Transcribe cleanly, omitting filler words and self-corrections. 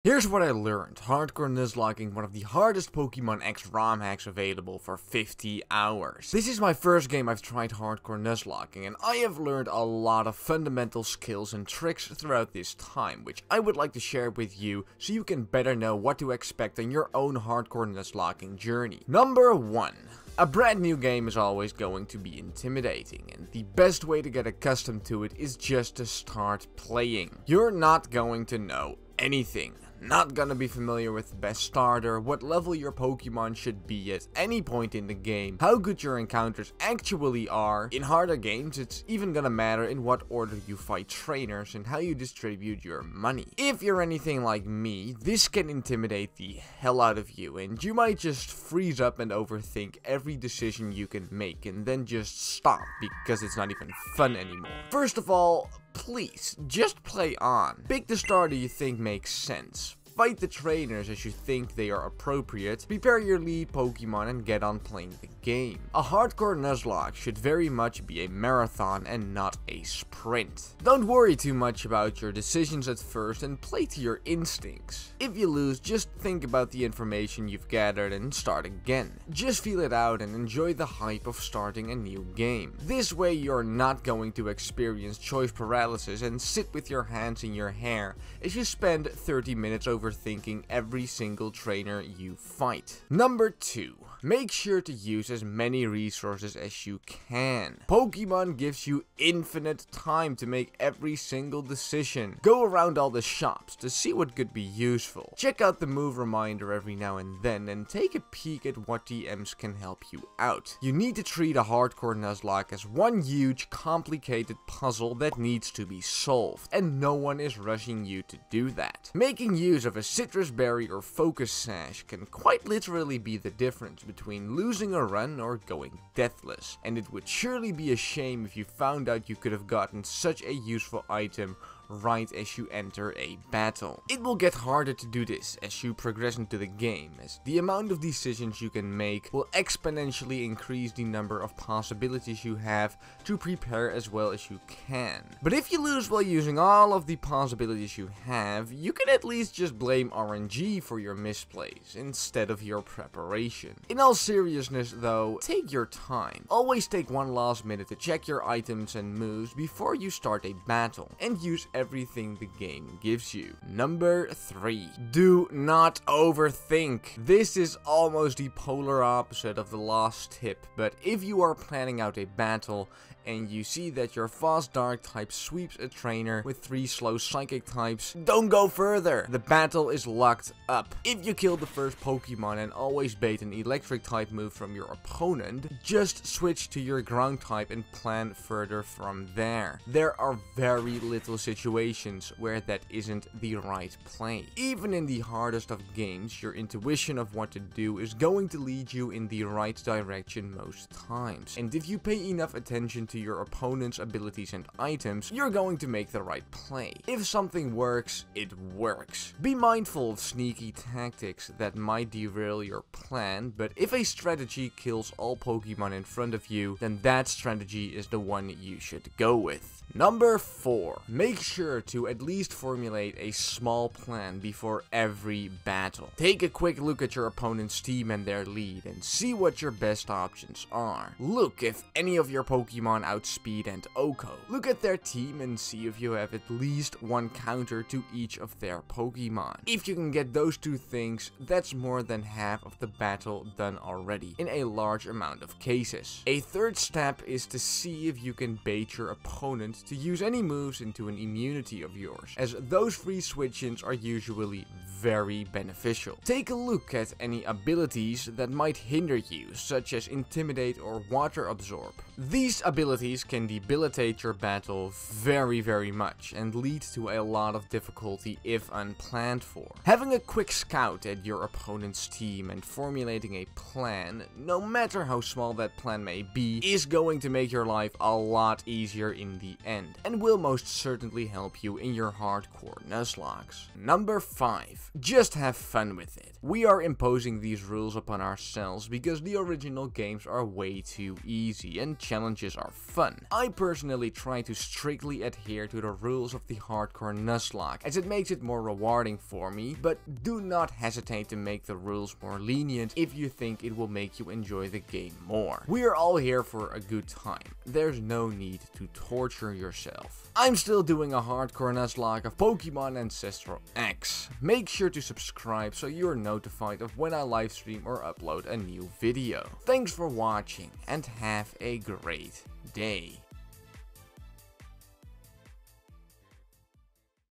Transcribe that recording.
Here's what I learned, hardcore nuzlocking one of the hardest Pokemon X ROM hacks available for 50 hours. This is my first game I've tried hardcore nuzlocking, and I have learned a lot of fundamental skills and tricks throughout this time, which I would like to share with you so you can better know what to expect on your own hardcore nuzlocking journey. Number 1. A brand new game is always going to be intimidating, and the best way to get accustomed to it is just to start playing. You're not going to know anything. Not gonna be familiar with the best starter, what level your Pokemon should be at any point in the game, how good your encounters actually are. In harder games, it's even gonna matter in what order you fight trainers and how you distribute your money. If you're anything like me, this can intimidate the hell out of you, and you might just freeze up and overthink every decision you can make and then just stop because it's not even fun anymore. First of all, please, just play on. Pick the starter you think makes sense. Fight the trainers as you think they are appropriate, prepare your lead Pokemon and get on playing the game. A hardcore Nuzlocke should very much be a marathon and not a sprint. Don't worry too much about your decisions at first and play to your instincts. If you lose, just think about the information you've gathered and start again. Just feel it out and enjoy the hype of starting a new game. This way you're not going to experience choice paralysis and sit with your hands in your hair as you spend 30 minutes overthinking every single trainer you fight. Number 2. Make sure to use as many resources as you can. Pokemon gives you infinite time to make every single decision. Go around all the shops to see what could be useful. Check out the move reminder every now and then and take a peek at what TMs can help you out. You need to treat a hardcore Nuzlocke as one huge complicated puzzle that needs to be solved, and no one is rushing you to do that. Making use of a citrus berry or focus sash can quite literally be the difference between losing a run or going deathless, and it would surely be a shame if you found out you could have gotten such a useful item right as you enter a battle. It will get harder to do this as you progress into the game, as the amount of decisions you can make will exponentially increase the number of possibilities you have to prepare as well as you can. But if you lose while using all of the possibilities you have, you can at least just blame RNG for your misplays instead of your preparation. In all seriousness though, take your time. Always take one last minute to check your items and moves before you start a battle, and use everything the game gives you. Number 3. Do not overthink. This is almost the polar opposite of the last tip, but if you are planning out a battle and you see that your fast dark type sweeps a trainer with 3 slow psychic types, don't go further. The battle is locked up. If you kill the first Pokemon and always bait an electric type move from your opponent, just switch to your ground type and plan further from there. There are very little situations where that isn't the right play. Even in the hardest of games, your intuition of what to do is going to lead you in the right direction most times. And if you pay enough attention to your opponent's abilities and items, you're going to make the right play. If something works, it works. Be mindful of sneaky tactics that might derail your plan, but if a strategy kills all Pokemon in front of you, then that strategy is the one you should go with. Number 4. Make sure to at least formulate a small plan before every battle. Take a quick look at your opponent's team and their lead and see what your best options are. Look if any of your Pokemon outspeed and OHKO. Look at their team and see if you have at least one counter to each of their Pokemon. If you can get those 2 things, that's more than half of the battle done already in a large amount of cases. A third step is to see if you can bait your opponent to use any moves into an immunity of yours, as those free switch-ins are usually very beneficial. Take a look at any abilities that might hinder you, such as Intimidate or Water Absorb. These abilities can debilitate your battle very much and lead to a lot of difficulty if unplanned for. Having a quick scout at your opponent's team and formulating a plan, no matter how small that plan may be, is going to make your life a lot easier in the end, and will most certainly help you in your hardcore Nuzlocks. Number 5. Just have fun with it. We are imposing these rules upon ourselves because the original games are way too easy and challenges are fun. I personally try to strictly adhere to the rules of the Hardcore Nuzlocked, as it makes it more rewarding for me, but do not hesitate to make the rules more lenient if you think it will make you enjoy the game more. We are all here for a good time. There's no need to torture yourself. I'm still doing a Hardcore Nuzlocke of Pokemon Ancestral X. Make sure to subscribe so you're notified of when I livestream or upload a new video. Thanks for watching and have a great day.